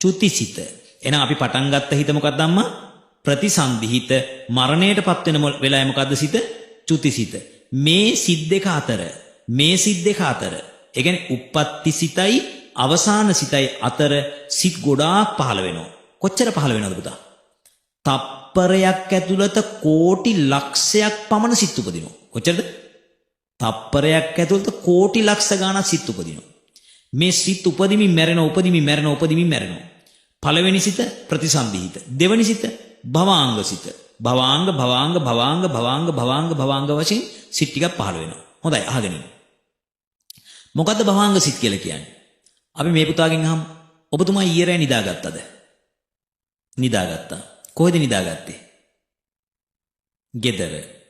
චුතිසිත. එහෙනම් අපි පටන් ගත්ත හිත මොකද්ද අම්මා? ප්‍රතිසන්දි හිත. මරණයටපත් වෙන වෙලාවේ මොකද්ද සිත? චුතිසිත. මේ සිත් දෙක අතර ඒ කියන්නේ උප්පත්ති සිතයි අවසාන සිතයි අතර සිත් ගොඩාක් පහළ වෙනවා. කොච්චර පහළ වෙනවද පුතා? තප්පරයක් ඇතුළත කෝටි ලක්ෂයක් පමණ සිත් උපදිනවා. කොච්චරද? තප්පරයක් ඇතුළත කෝටි ලක්ෂ ගණන් සිත් උපදිනවා. මේ සිත් උපදිමින් මැරෙනවා. පළවෙනි සිත ප්‍රතිසන්දි හිත. දෙවෙනි සිත භවාංග සිත. භවාංග වශයෙන් සිත් ටිකක් පහළ වෙනවා. හොඳයි අහගෙන ඉන්න. මොකද්ද භවාංග සිත් කියලා කියන්නේ? අපි මේ පුතාගෙන් අහමු. ඔබතුමා ඊයේ රෑ නිදාගත්තද? නිදාගත්තා. කොහෙද නිදාගත්තේ?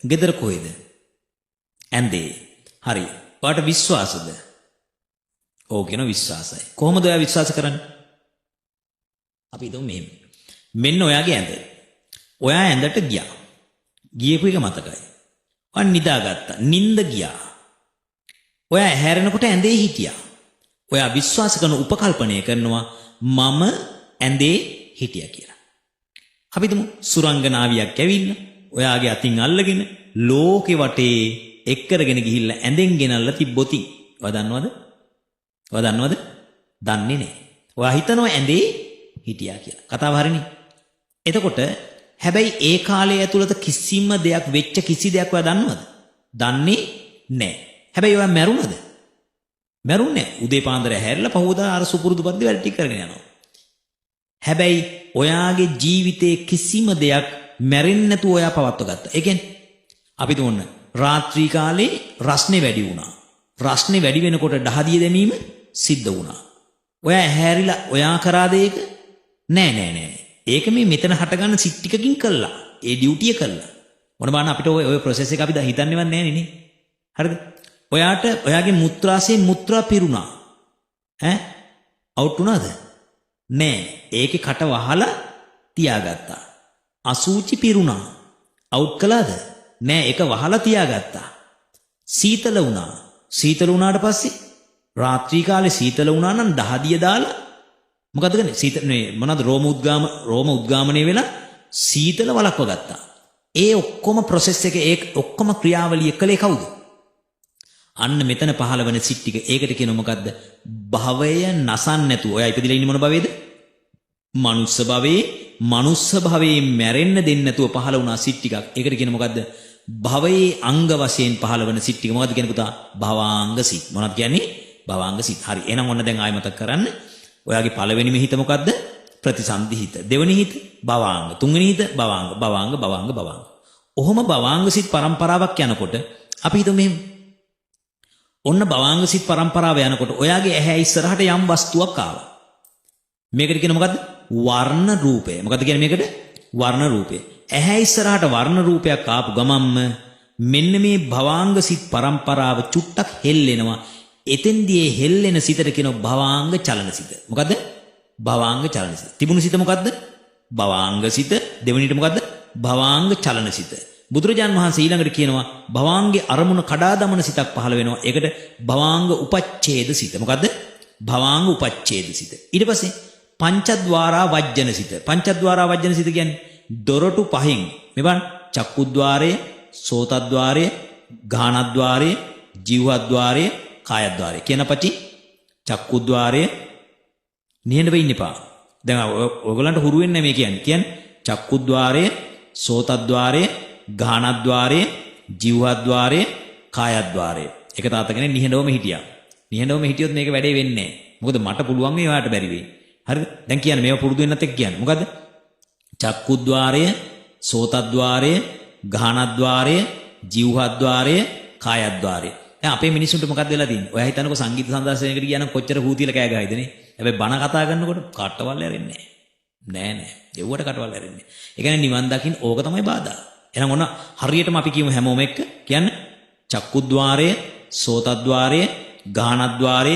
ගෙදර කොහෙද? ඇඳේ. හරි. ඔයාට විශ්වාසද? ඔව් කියන විශ්වාසයි. කොහොමද ඔයා විශ්වාස කරන්නේ? අපි හිතමු මෙහෙම. මෙන්න ඔයාගේ ඇඳ. ඔයා ඇඳට ගියා. ගියපු එක මතකයි. ඔයා නිදාගත්තා. නිින්ද ගියා. ඔයා ඇහැරෙනකොට ඇඳේ හිටියා. ඔයා විශ්වාස කරන උපකල්පනය කරනවා මම ඇඳේ හිටියා කියලා. අපි හිතමු සුරංගනාවියක් ඇවිල්ලා ඔයාගේ අතින් අල්ලගෙන ලෝකෙ වටේ එක්කරගෙන ගිහිල්ලා ඇඳෙන් ගෙනල්ලා තිබ්බොති. ඔයා දන්නවද? දන්නේ නැහැ. ඔයා හිතනවා ඇඳේ හිටියා කියලා. කතාව හරිනේ. එතකොට හැබැයි ඒ කාලය ඇතුළත කිසිම දෙයක් වෙච්ච කිසි දෙයක් ඔයා දන්නවද? දන්නේ නැහැ. හැබැයි ඔයා මැරුණද? මැරුන්නේ නැහැ. උදේ පාන්දර හැරිලා පහවදා අර සුපුරුදු පරිදි වැඩ ටික කරගෙන යනවා. හැබැයි ඔයාගේ ජීවිතේ කිසිම දෙයක් මැරෙන්නේ නැතුව ඔයා පවත්ව ගත්තා. ඒ කියන්නේ අපි දුන්න රාත්‍රී කාලේ රස්නේ වැඩි වුණා. රස්නේ වැඩි වෙනකොට දහදිය දැමීම සිද්ධ වුණා. ඔයා හැරිලා ඔයා කරාද ඒක? නෑ. ඒක මේ මෙතන හටගන්න සිත් ටිකකින් කළා. ඒ ඩියුටිය කළා. මොන බාන අපිට ඔය ප්‍රොසෙස් එක අපි හිතන්නේවත් නෑනේ නේ. හරිද? ඔයාට ඔයාගේ මුත්‍රාසයෙන් මුත්‍රා පිරුණා. අවුට් වුණාද? නෑ. ඒකේ කට වහලා තියාගත්තා. අසූචි පිරුණා. අවුට් කළාද? නෑ. ඒක වහලා තියාගත්තා. සීතල වුණා. සීතල වුණාට පස්සේ රාත්‍රී කාලේ සීතල වුණා නම් දහදිය දාලා මොකද කරන්නේ? සීතල නේ මොනවාද රෝම උද්ගාමනය වෙලා සීතල වලක්ව ගත්තා. ඒ ඔක්කොම ප්‍රොසෙස් එක ඒ ඔක්කොම ක්‍රියාවලිය කළේ කවුද? අන්න මෙතන පහළ වෙන සිත් ටික. ඒකට කියනවා මොකද්ද? භවය නසන්න නැතුව. ඔයා ඉපදිලා ඉන්නේ මොන භවයේද? මනුස්ස භවයේ. මනුස්ස භවයේ මැරෙන්න දෙන්නේ නැතුව පහළ වුණා සිත් ටිකක්. ඒකට කියනවා මොකද්ද? භවයේ අංග වශයෙන් පහළ වෙන සිත් ටික. මොකද්ද කියන්නේ පුතා? භවාංග සිත්. මොනවද කියන්නේ? භවාංග සිත්. හරි. එහෙනම් ඔන්න දැන් ආයෙ මතක් කරන්න. ඔයාගේ පළවෙනිම හිත මොකද්ද? ප්‍රතිසන්දි හිත. දෙවෙනි හිත භවාංග. තුන්වෙනි හිත භවාංග. ඔහොම භවාංග සිත් පරම්පරාවක් යනකොට අපි හිතමු මෙහෙම. ඔන්න භවාංග සිත් පරම්පරාව යනකොට ඔයාගේ ඇහැ ඉස්සරහට යම් වස්තුවක් ආවා. මේකට කියන මොකද්ද? වර්ණ රූපය. මොකද්ද කියන්නේ මේකට? වර්ණ රූපය. ඇහැ ඉස්සරහට වර්ණ රූපයක් ආපු ගමම්ම මෙන්න මේ භවාංග සිත් පරම්පරාව චුට්ටක් හෙල්ලෙනවා. එතෙන්දී හෙල්ලෙන සිතට කියනවා භවාංග චලන සිත. මොකද්ද? භවාංග චලන සිත. තිබුණු සිත මොකද්ද? භවාංග සිත. දෙවෙනිට මොකද්ද? භවාංග චලන සිත. බුදුරජාන් වහන්සේ ඊළඟට කියනවා භවාංගේ අරමුණ කඩා දමන සිතක් පහළ වෙනවා. ඒකට භවාංග උපච්ඡේද සිත. මොකද්ද? භවාංග උපච්ඡේද සිත. ඊට පස්සේ පංචද්වාරා වජ්ජන සිත. පංචද්වාරා වජ්ජන සිත කියන්නේ දොරටු පහෙන් මෙවන් චක්කුද්්වාරය, සෝතද්්වාරය, ගානද්්වාරය, ජීවද්්වාරය, කායද්්වාරය කියන පටි චක්කුද්්වාරය නිහඬව ඉන්න එපා. දැන් ඔයගලන්ට හුරු වෙන්නේ මේ කියන්නේ චක්කුද්්වාරය, සෝතද්්වාරය, ගානද්්වාරය, ජීවද්්වාරය, කායද්්වාරය. එක තාත්තා කෙනෙක් නිහඬවම හිටියා. නිහඬවම හිටියොත් මේක වැඩේ වෙන්නේ නැහැ. මොකද මට පුළුවන් මේ වාට බැරි වෙයි. හරිද? දැන් කියන්නේ මේව පුරුදු වෙන්නත් එක්ක කියන්නේ. මොකද්ද? චක්කුද්්වාරය, සෝතද්්වාරය, ගානද්්වාරය, ජීවද්්වාරය, කායද්්වාරය. දැන් අපේ මිනිස්සුන්ට මොකක්ද වෙලා තියෙන්නේ? ඔයා හිතනකො සංගීත සම්දර්ශනයකට ගියා නම් කොච්චර හූතියලා කෑ ගහයිදනේ. හැබැයි බණ කතා කරනකොට කටවල් ඇරෙන්නේ නැහැ. නෑ. දෙව්වට කටවල් ඇරෙන්නේ. ඒ කියන්නේ නිවන් දකින්න ඕක තමයි බාධා. එහෙනම් ඔන්න හරියටම අපි කියමු හැමෝම එක්ක කියන්නේ චක්කුද්්වාරය, සෝතද්්වාරය, ගානද්්වාරය,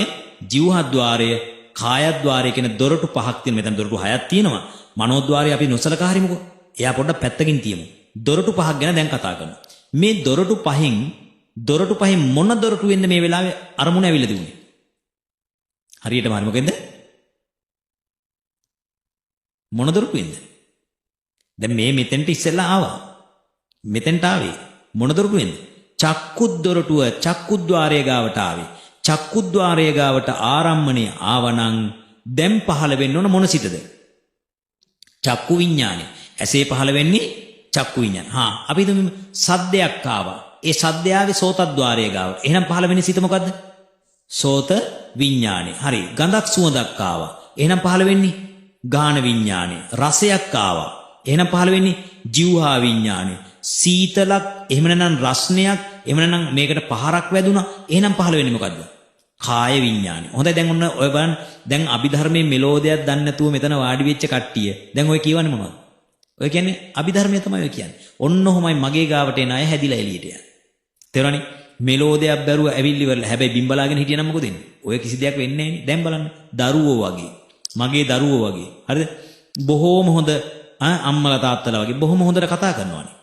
ජීවහද්්වාරය, කායද්්වාරය කියන දොරටු පහක් තියෙන. මෙතන දොරටු හයක් තියෙනවා. මනෝද්්වාරය අපි නොසලකා හරිමුකෝ. එයා පොඩ්ඩක් පැත්තකින් තියමු. දොරටු පහක් ගැන දැන් කතා කරනවා. මේ දොරටු පහෙන් මොන දොරටු වෙන්න මේ වෙලාවේ අරමුණ ඇවිල්ලා තිබුණේ? හරියටම හරි මොකෙන්ද? මොන දොරටු වෙන්ද? දැන් මේ මෙතෙන්ට ඉස්සෙල්ලා ආවා. මෙතෙන්ට ආවේ මොන දොරටු වෙන්ද? චක්කුද්දොරටුව චක්කුද්්වාරය ගාවට ආවේ. චක්කුද්්වාරය ගාවට ආරම්මණය ආවනම් දැන් පහළ වෙන්න ඕන මොන සිතද? චක්කු විඥානෙ. ඇසේ පහළ වෙන්නේ චක්කු විඥාන. අපි හිතමු සද්දයක් ආවා. ඒ සද්දය ආවේ සෝතද්්වාරය ගාවට. එහෙනම් පහළ වෙන්නේ සිත මොකද්ද? සෝත විඥානෙ. හරි. ගඳක් සුවඳක් ආවා. එහෙනම් පහළ වෙන්නේ ගාන විඥානෙ. රසයක් ආවා. එහෙනම් පහළ වෙන්නේ ජීවහා විඥානෙ. සීතලක්, එහෙම නැත්නම් රස්නයක්, එහෙම නැත්නම් මේකට පහරක් වැදුනා. එහෙනම් පහළ වෙන්නේ මොකද්ද? කාය විඥානෙ. හොඳයි දැන් ඔන්න ඔය බලන්න. දැන් අභිධර්මයේ මෙලෝදයක් දන්නේ නැතුව මෙතන වාඩි වෙච්ච කට්ටිය. දැන් ඔය කියවන්නේ මොනවද? ඔය කියන්නේ අභිධර්මය තමයි ඔය කියන්නේ. ඔන්න ඔහොමයි මගේ ගාවට එන අය හැදිලා එළියට යන්නේ. තේරුණානේ? මෙලෝදයක් බැරුව ඇවිල්ලි වරලා හැබැයි බිම්බලාගෙන හිටියනම් මොකද වෙන්නේ? ඔය කිසි දෙයක් වෙන්නේ නැහැ නේ. දැන් බලන්න. දරුවෝ වගේ. මගේ දරුවෝ වගේ. හරිද? බොහෝම හොඳ අම්මලා තාත්තලා වගේ බොහොම හොඳට කතා කරනවානේ.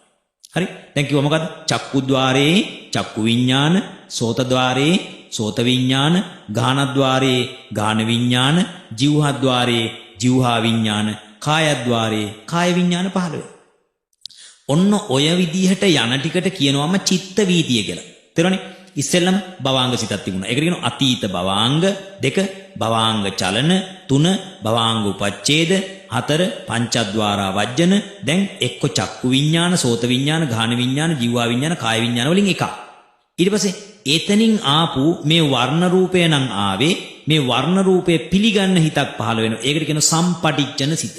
හරි? දැන් කිව්වා මොකද්ද? චක්කුද්්වාරේ චක්කු විඥාන, සෝතද්්වාරේ සෝත විඥාන, ගානද්්වාරේ ගාන විඥාන, ජීවහද්්වාරේ ජීවහා විඥාන, කායද්්වාරේ කාය විඥාන පහළ වෙනවා. ඔන්න ඔය විදිහට යන ටිකට කියනවාම චිත්ත වීතිය කියලා. තේරුණානේ? ඉස්සෙල්ලම භවාංග සිතක් තිබුණා. ඒකට කියනවා අතීත භවාංග 2, භවාංග චලන 3, භවාංග උපච්ඡේද 4, පංචද්වාරා වජ්ජන. දැන් එක්ක චක්කු විඥාන, සෝත විඥාන, ගාන විඥාන, ජීවා විඥාන, කාය විඥාන වලින් එකක්. ඊට පස්සේ එතනින් ආපු මේ වර්ණ රූපය නම් ආවේ මේ වර්ණ රූපය පිළිගන්න හිතක් පහළ වෙනවා. ඒකට කියනවා සම්පටිච්ඡන සිත.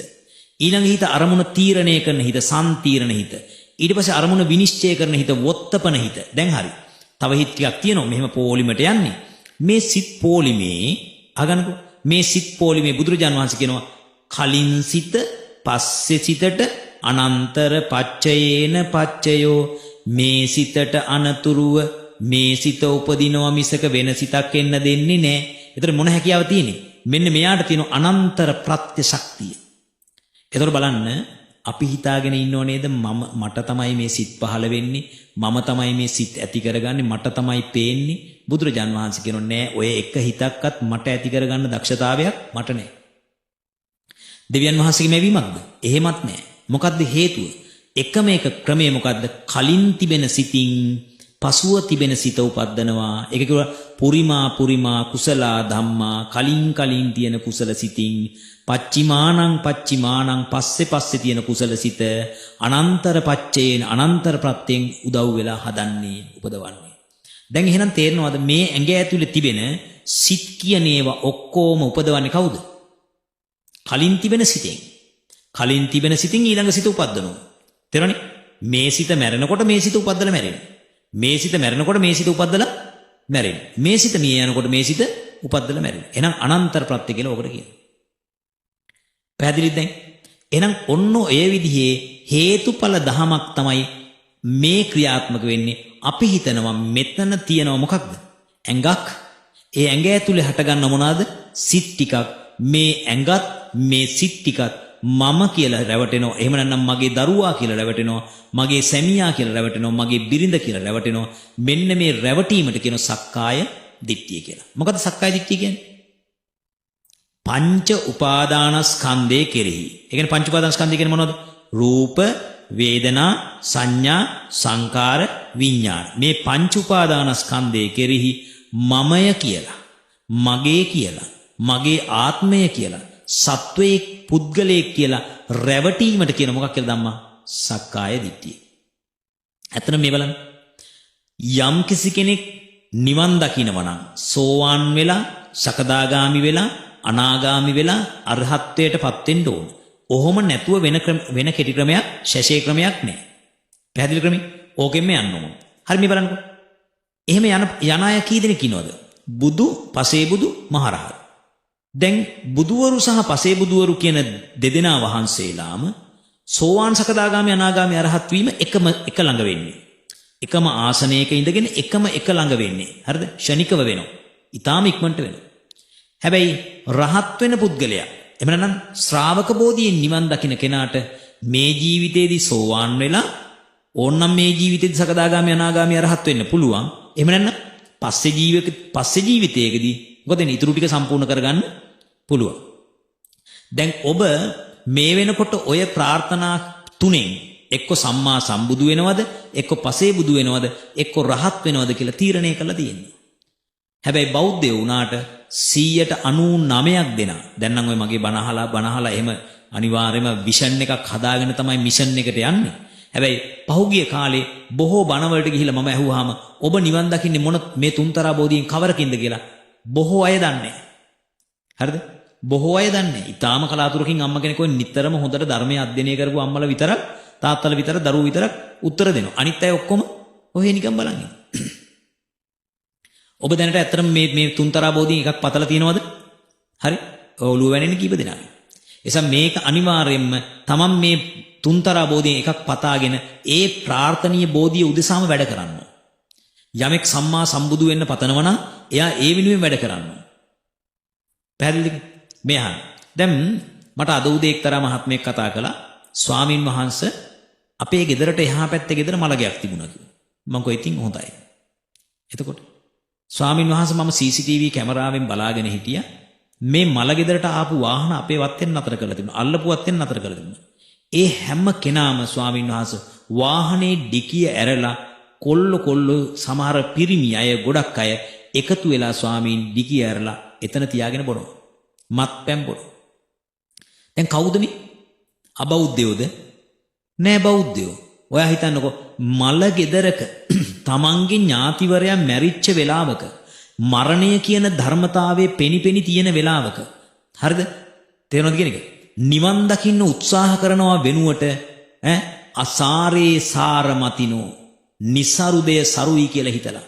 ඊළඟ හිත අරමුණ තීරණය කරන හිත, සම්තීරණ හිත. ඊට පස්සේ අරමුණ විනිශ්චය කරන හිත, වොත්තපන හිත. දැන් හරි. තව හිත ටිකක් තියෙනවා. මෙහෙම පොලිමට යන්නේ. මේ සිත් පොලිමේ අගනකො මේ සිත් පොලිමේ බුදුරජාන් වහන්සේ කියනවා කලින් සිත පස්සේ සිතට අනන්තර පච්චයේන පච්චයෝ. මේ සිතට අනතුරුව මේ සිත උපදිනවා මිසක වෙන සිතක් එන්න දෙන්නේ නැහැ. ඒතර මොන හැකියාව තියෙන්නේ? මෙන්න මෙයාට තියෙන අනන්තර ප්‍රත්‍ය ශක්තිය. ඒතර බලන්න අපි හිතාගෙන ඉන්නව නේද මට තමයි මේ සිත් පහළ වෙන්නේ, මම තමයි මේ සිත් ඇති කරගන්නේ, මට තමයි පේන්නේ. බුදුරජාන් වහන්සේ කියනවා නෑ, ඔය එක හිතක්වත් මට ඇති කරගන්න දක්ෂතාවයක් මට නෑ. දෙවියන් වහන්සේගේ මැවීමක්ද? එහෙමත් නෑ. මොකද්ද හේතුව? එකම එක ක්‍රමය මොකද්ද? කලින් තිබෙන සිතින් පසුව තිබෙන සිත උපද්දනවා. ඒක කියනවා පුරිමා කුසලා ධම්මා. කලින් තියෙන කුසල සිතින් පච්චිමානං පස්සේ තියෙන කුසල සිත අනන්තර පච්චේන අනන්තර ප්‍රත්‍යයෙන් උදව් වෙලා හදන්නේ, උපදවන්නේ. දැන් එහෙනම් තේරෙනවද මේ ඇඟ ඇතුලේ තිබෙන සිත් කියන ඒවා ඔක්කොම උපදවන්නේ කවුද? කලින් තිබෙන සිතෙන්. කලින් තිබෙන සිතින් ඊළඟ සිත උපද්දනවා. තේරෙනවනේ? මේ සිත මැරෙනකොට මේ සිත උපද්දලා මැරෙනවා. මේ සිත මැරෙනකොට මේ සිත උපද්දලා මැරෙනවා. මේ සිත මිය යනකොට මේ සිත උපද්දලා මැරෙනවා. එහෙනම් අනන්තර ප්‍රත්‍ය කියලා ඔකට කියනවා. පැහැදිලිද දැන්? එහෙනම් ඔන්න ඔය විදිහේ හේතුඵල දහමක් තමයි මේ ක්‍රියාත්මක වෙන්නේ. අපි හිතනවා මෙතන තියෙනව මොකක්ද? ඇඟක්. ඒ ඇඟ ඇතුලේ හටගන්න මොනවාද? සිත් ටිකක්. මේ ඇඟත් මේ සිත් ටිකත් මම කියලා රැවටෙනවා. එහෙම නැත්නම් මගේ දරුවා කියලා රැවටෙනවා. මගේ සැමියා කියලා රැවටෙනවා. මගේ බිරිඳ කියලා රැවටෙනවා. මෙන්න මේ රැවටීමට කියන සක්කාය දිට්ඨිය කියලා. මොකද සක්කාය දිට්ඨිය කියන්නේ? පංච උපාදානස්කන්ධය කෙරෙහි. ඒ කියන්නේ පංච උපාදානස්කන්ධය කියන්නේ මොනවද? රූප, වේදනා, සංඥා, සංකාර, විඥාන. මේ පංච උපාදානස්කන්ධය කෙරෙහි මමය කියලා, මගේ කියලා, මගේ ආත්මය කියලා, සත්වයේ පුද්ගලයෙක් කියලා රැවටීමට කියන මොකක් කියලා ධම්මා? සක්කාය දිට්ඨිය. ඇත්තට මේ බලන්න. යම් කිසි කෙනෙක් නිවන් දකිනවා නම් සෝවාන් වෙලා, සකදාගාමි වෙලා, අනාගාමි වෙලා අරහත්ත්වයටපත් වෙන්න ඕන. ඔහොම නැතුව වෙන කෙටි ක්‍රමයක්, ශේෂේ ක්‍රමයක් නැහැ. පැහැදිලි ක්‍රමෙ ඕකෙන්ම යන්න ඕන. හරි මේ බලන්නකෝ. එහෙම යන අය කී දෙනෙක් ඉන්නවද? බුදු, පසේබුදු, මහරහත්. දැන් බුදුවරු සහ පසේබුදුවරු කියන දෙදෙනා වහන්සේලාම සෝවාන්, සකදාගාමි, අනාගාමි, අරහත් වීම එක ළඟ වෙන්නේ. එකම ආසනයක ඉඳගෙන එක ළඟ වෙන්නේ. හරිද? ෂණිකව වෙනවා. ඊටාම ඉක්මනට වෙනවා. හැබැයි රහත් වෙන පුද්ගලයා, එහෙම නැත්නම් ශ්‍රාවක බෝධියෙන් නිවන් දකින්න කෙනාට මේ ජීවිතේදී සෝවාන් වෙලා ඕනනම් මේ ජීවිතේදී සකදාගාමි, අනාගාමි, අරහත් වෙන්න පුළුවන්. එහෙම නැත්නම් පස්සේ ජීවිතයකදී මොකද ඉතුරු ටික සම්පූර්ණ කරගන්න පුළුවන්. දැන් ඔබ මේ වෙනකොට ඔය ප්‍රාර්ථනා තුනෙන් එක්ක සම්මා සම්බුදු වෙනවද, එක්ක පසේ බුදු වෙනවද, එක්ක රහත් වෙනවද කියලා තීරණය කරලා තියෙනවා. හැබැයි බෞද්ධයෝ වුණාට 99% දෙනා දැන් නම් ඔය මගේ බණහලා එහෙම අනිවාර්යයෙන්ම විෂන් එකක් හදාගෙන තමයි මිෂන් එකට යන්නේ. හැබැයි පහුගිය කාලේ බොහෝ බණවලට ගිහිල්ලා මම ඇහුවාම ඔබ නිවන් දකින්නේ මොන මේ තුන්තරා බෝධියෙන් කවරකින්ද කියලා බොහෝ අය දන්නේ. හරිද? බොහෝ අය දන්නේ. ඊටාම කලාතුරකින් අම්ම කෙනෙක් ඔය නිතරම හොඳට ධර්මයේ අධ්‍යයනය කරපු අම්මලා විතරක්, තාත්තලා විතරක්, දරුවෝ විතරක් උත්තර දෙනවා. අනිත් අය ඔක්කොම ඔහේ නිකන් බලන් ඉන්නවා. ඔබ දැනට ඇත්තටම මේ තුන්තරා බෝධියෙන් එකක් පතලා තියෙනවද? හරි? ඔළුව වැනෙන්නේ කීප දෙනාද? එසම් මේක අනිවාර්යයෙන්ම තමන් මේ තුන්තරා බෝධියෙන් එකක් පතාගෙන ඒ ප්‍රාර්ථනීය බෝධිය උදෙසාම වැඩ කරන්න. යමෙක් සම්මා සම්බුදු වෙන්න පතනවා නම් එයා ඒ වෙනුවෙන් වැඩ කරන්න. පැහැදිලිද? මේ අහන්න. දැන් මට අද උදේ එක්තරා මහත්මයෙක් කතා කළා. ස්වාමින් වහන්සේ අපේ ගෙදරට එහා පැත්තේ ගෙදර මලගයක් තිබුණා කිව්වා. මම කිව්වා ඉතින් හොඳයි. එතකොට ස්වාමින් වහන්සේ මම CCTV කැමරාවෙන් බලාගෙන හිටියා. මේ මලගෙදරට ආපු වාහන අපේ වත්තෙන් නතර කරලා තිබුණා. අල්ලපු වත්තෙන් නතර කරලා තිබුණා. ඒ හැම කෙනාම ස්වාමින් වහන්සේ වාහනේ ඩිකිය ඇරලා කොල්ල සමහර පිරිමි අය ගොඩක් අය එකතු වෙලා ස්වාමීන් ඩිකිය ඇරලා එතන තියාගෙන බොනවා. මත්පැන් බොනවා. දැන් කවුද මේ? අබෞද්ධයෝද? නෑ බෞද්ධයෝ. ඔයා හිතන්නකෝ මලගෙදරක තමන්ගේ ඥාතිවරයා මැරිච්ච වෙලාවක මරණය කියන ධර්මතාවයේ පෙනිපෙනි තියෙන වෙලාවක හරිද? තේරෙනවද කියන එක? නිවන් දකින්න උත්සාහ කරනවා වෙනුවට අසාරේ සාරමතිනෝ නිසරුදය සරුයි කියලා හිතලා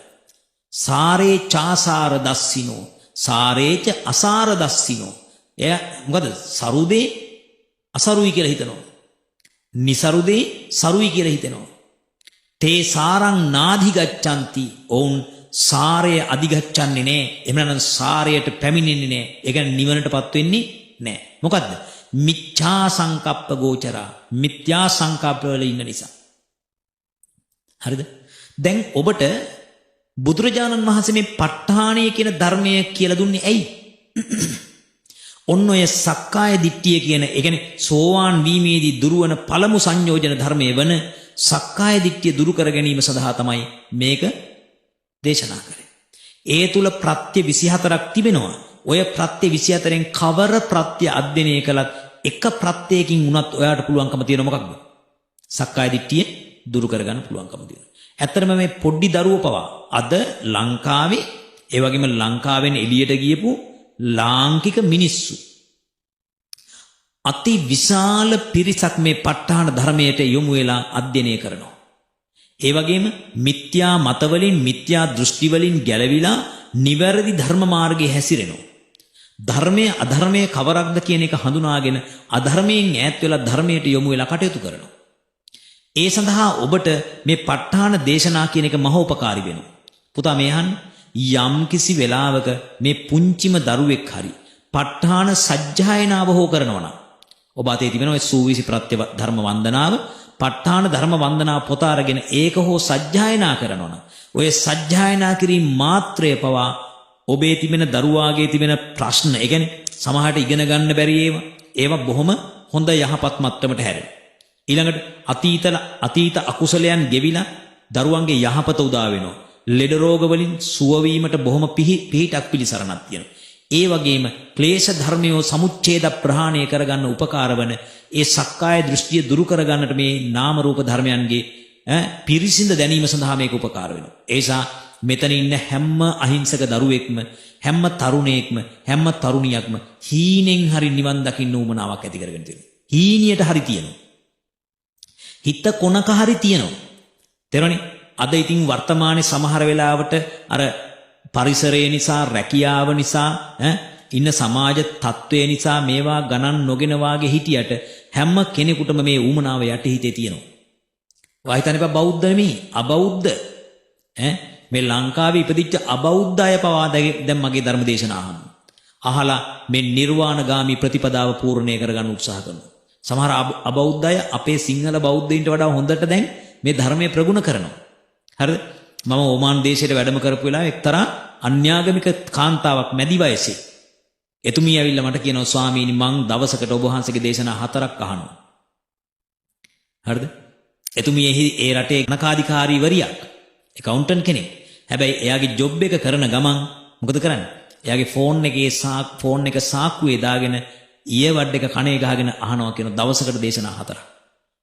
සාරේ චාසාර දස්සිනෝ සාරේච අසාර දස්සිනෝ එය මොකද සරුදේ අසරුයි කියලා හිතනවා නිසරුදේ සරුයි කියලා හිතනවා තේ සාරං නාධිගච්ඡanti ඔවුන් සාරය අධිගච්ඡන්නේ නැහැ එහෙම නැත්නම් සාරයට පැමිණෙන්නේ නැහැ ඒ කියන්නේ නිවනටපත් වෙන්නේ නැහැ මොකද්ද මිච්ඡා සංකප්ප ගෝචරා මිත්‍යා සංකප්ප වල ඉන්න නිසා හරිද දැන් ඔබට බුදුරජාණන් වහන්සේ මේ ප ဋ ාණය කියන ධර්මය කියලා දුන්නේ ඇයි ඔන්න ඔය සක්කාය දිට්ඨිය කියන ඒ කියන්නේ සෝවාන් වීමේදී දුරවන පළමු සංයෝජන ධර්මයේ වන සක්කාය දිට්ඨිය දුරු කර ගැනීම සඳහා තමයි මේක දේශනා කරේ ඒ තුල ප්‍රත්‍ය 24ක් තිබෙනවා ඔය ප්‍රත්‍ය 24න් කවර ප්‍රත්‍ය අධ්‍යයනය කළත් එක ප්‍රත්‍යයකින් වුණත් ඔයාට පුළුවන්කම තියෙන මොකක්ද? සක්කාය දිට්ඨිය දුරු කරගන්න පුළුවන්කම තියෙනවා. ඇත්තටම මේ පොඩි දරුවෝ පවා අද ලංකාවේ ඒ වගේම ලංකාවෙන් එළියට ගියපු ලාංකික මිනිස්සු අති විශාල පිරිසක් මේ ප ဋ ාණ ධර්මයට යොමු වෙලා අධ්‍යයනය කරනවා. ඒ වගේම මිත්‍යා මතවලින් මිත්‍යා දෘෂ්ටි වලින් ගැලවිලා නිවැරදි ධර්ම මාර්ගයේ හැසිරෙනවා. ධර්මයේ අධර්මයේ කවරක්ද කියන එක හඳුනාගෙන අධර්මයෙන් ඈත් වෙලා ධර්මයට යොමු වෙලා කටයුතු කරනවා. ඒ සඳහා ඔබට මේ ප ဋ ාණ දේශනා කියන එක මහෝපකාරී වෙනවා. පුතා මේ අහන්න යම් කිසි වෙලාවක මේ පුංචිම දරුවෙක් හරි ප ဋ ාණ සජ්ජායනාව හෝ කරනවා නම් ඔබ අතේ තිබෙන ඔය සූවිසි ප්‍රත්‍ය ධර්ම වන්දනාව ප ဋ ාණ ධර්ම වන්දනාව පොත අරගෙන ඒක හෝ සජ්ජායනා කරනවා නම් ඔය සජ්ජායනා කිරීම මාත්‍රය පවා ඔබේ තිබෙන දරුවාගේ තිබෙන ප්‍රශ්න ඒ කියන්නේ සමහරට ඉගෙන ගන්න බැරි ඒවා බොහොම හොඳ යහපත් මට්ටමට හැරෙනවා. ඊළඟට අතීත අකුසලයන් ගෙවිලා දරුවන්ගේ යහපත උදා වෙනවා. ලෙඩ රෝග වලින් සුව වීමට බොහොම පිහිටක් පිළිසරණක් තියෙනවා. ඒ වගේම ක්ලේශ ධර්මයෝ සමුච්ඡේද ප්‍රහාණය කරගන්න උපකාර වන ඒ සක්කාය දෘෂ්ටිය දුරු කරගන්නට මේ නාම රූප ධර්මයන්ගේ පිරිසිඳ දැනීම සඳහා මේක උපකාර වෙනවා. ඒ නිසා මෙතන ඉන්න හැම අහිංසක දරුවෙක්ම හැම තරුණයෙක්ම හැම තරුණියක්ම හීනෙන් හරි නිවන් දකින්න උවමනාවක් ඇති කරගෙන තියෙනවා. හීනියට හරි තියෙනවා. හිත කොනක හරි තියෙනවා. තේරෙනවනේ? අද ඉතින් වර්තමානයේ සමහර වෙලාවට අර පරිසරය නිසා රැකියාව නිසා ඉන්න සමාජ තත්ත්වය නිසා මේවා ගණන් නොගෙන වාගේ හිටියට හැම කෙනෙකුටම මේ ඌමනාව යටිහිතේ තියෙනවා. වහිතන්නේ බා බෞද්ධ නෙමෙයි අබෞද්ධ මේ ලංකාවේ ඉපදිච්ච අබෞද්ධ අය පවා දැන් මගේ ධර්ම දේශනා අහලා මේ නිර්වාණගාමී ප්‍රතිපදාව පූර්ණේ කරගන්න උත්සාහ කරනවා. සමහර අබෞද්ධ අය අපේ සිංහල බෞද්ධයින්ට වඩා හොඳට දැන් මේ ධර්මයේ ප්‍රගුණ කරනවා. හරිද? මම ඕමාන් දේශයට වැඩම කරපු වෙලාවේ එක්තරා අන්‍යාගමික කාන්තාවක් මැදි වයසේ එතුමිය ඇවිල්ලා මට කියනවා ස්වාමීනි මං දවසකට ඔබ වහන්සේගේ දේශනා 4ක් අහනවා. හරිද? එතුමිය ඒ රටේ ගණකාධිකාරීවරියක් accountant කෙනෙක්. හැබැයි එයාගේ ජොබ් එක කරන ගමන් මොකද කරන්නේ? එයාගේ ෆෝන් එක සාක්කුවේ දාගෙන ඊයවඩ් එක කණේ ගහගෙන අහනවා කියන දවසකට දේශනා 4ක්.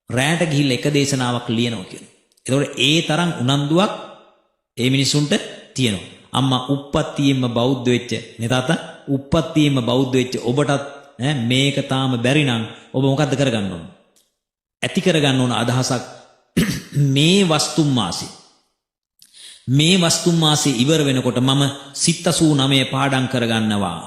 රැයට ගිහිල්ලා එක දේශනාවක් ලියනවා කියන. ඒතකොට ඒ තරම් උනන්දුවක් ඒ මිනිසුන්ට තියෙනවා. අම්මා උප්පත්තියෙම බෞද්ධ වෙච්ච නේ තාත්තා උප්පත්තියෙම බෞද්ධ වෙච්ච ඔබටත් මේක තාම බැරි නම් ඔබ මොකද්ද කරගන්න ඕන? ඇති කරගන්න ඕන අදහසක් මේ වස්තුම් මාසේ ඉවර වෙනකොට මම සිත් 89 පාඩම් කරගන්නවා.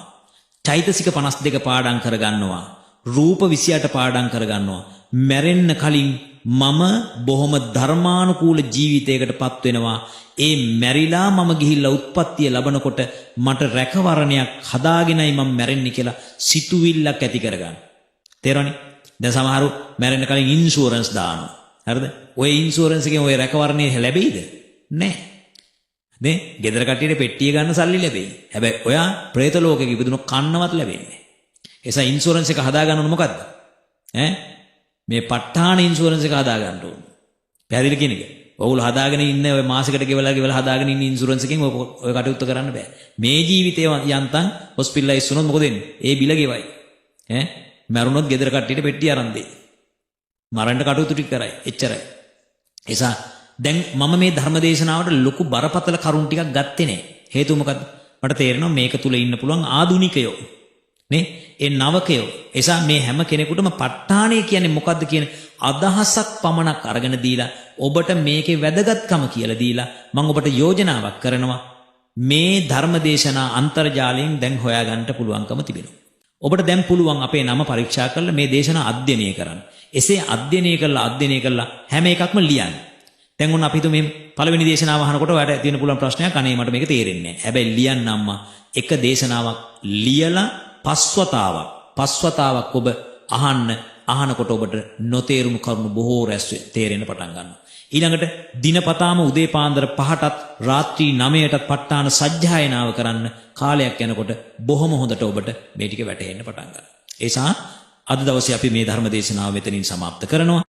චෛතසික 52 පාඩම් කරගන්නවා. රූප 28 පාඩම් කරගන්නවා. මැරෙන්න කලින් මම බොහොම ධර්මානුකූල ජීවිතයකටපත් වෙනවා. ඒ මැරිලා මම ගිහිල්ලා උත්පත්තිය ලබනකොට මට රැකවරණයක් හදාගෙනයි මම මැරෙන්නේ කියලා සිතුවිල්ලක් ඇති කරගන්න. තේරෙනවනේ? දැන් සමහරු මැරෙන්න කලින් ඉන්ෂුරන්ස් දානවා. හරිද? ඔය ඉන්ෂුරන්ස් එකෙන් ඔය රැකවරණය ලැබෙයිද? නැහැ. නේ? ගෙදර කට්ටියට පෙට්ටිය ගන්න සල්ලි ලැබෙයි. හැබැයි ඔයා പ്രേත ලෝකෙක ඉපදුණු කන්නවත් ලැබෙන්නේ නැහැ. ඒ නිසා ඉන්ෂුරන්ස් එක හදාගන්න ඕන මොකද්ද? මේ ප ဋ ාණ ඉන්ෂුරන්ස් එක හදා ගන්න ඕන. පැහැදිලි කියන එක. ඔයගොල්ලෝ හදාගෙන ඉන්න ඔය මාසෙකට ගෙවලා හදාගෙන ඉන්න ඉන්ෂුරන්ස් එකෙන් ඔය කටයුත්ත කරන්න බෑ. මේ ජීවිතේ යන්තම් හොස්පිටලයිස් වුණොත් මොකද වෙන්නේ? ඒ බිල ගෙවයි. මරුණොත් ගෙදර කට්ටියට පෙට්ටිය අරන් දෙයි. මරන්න කටයුතු ටික කරයි. එච්චරයි. එසා දැන් මම මේ ධර්ම දේශනාවට ලොකු බරපතල කරුණු ටිකක් ගත්තේ නෑ. හේතුව මොකද්ද? මට තේරෙනවා මේක තුල ඉන්න පුළුවන් ආදුනිකයෝ. නේ? ඒ නවකයෝ. එසා මේ හැම කෙනෙකුටම ප ဋ ාණය කියන්නේ මොකද්ද කියන අදහසක් පමණක් අරගෙන දීලා ඔබට මේකේ වැදගත්කම කියලා දීලා මම ඔබට යෝජනාවක් කරනවා. මේ ධර්ම දේශනා අන්තර්ජාලයෙන් දැන් හොයාගන්න පුළුවන්කම තිබෙනවා. ඔබට දැන් පුළුවන් අපේ නම පරීක්ෂා කරලා මේ දේශනා අධ්‍යයනය කරන්න. එසේ අධ්‍යයනය කළා හැම එකක්ම ලියන්න. දැන් උන් අපි හිතුව මේ පළවෙනි දේශනාව අහනකොට ඔයාලට තියෙන පුළුවන් ප්‍රශ්නයක් අනේ මට මේක තේරෙන්නේ නැහැ. හැබැයි ලියන්න අම්මා එක දේශනාවක් ලියලා පස්වතාවක් ඔබ අහනකොට ඔබට නොතේරුණු කරුණු බොහෝ රැස් තේරෙන්න පටන් ගන්නවා. ඊළඟට දිනපතාම උදේ පාන්දර 5ටත් රාත්‍රී 9ටත් ප ဋ ාණ සජ්ජායනාව කරන්න කාලයක් යනකොට බොහොම හොඳට ඔබට මේ ටික වැටහෙන්න පටන් ගන්නවා. ඒ නිසා අද දවසේ අපි මේ ධර්ම දේශනාව මෙතනින් સમાપ્ત කරනවා.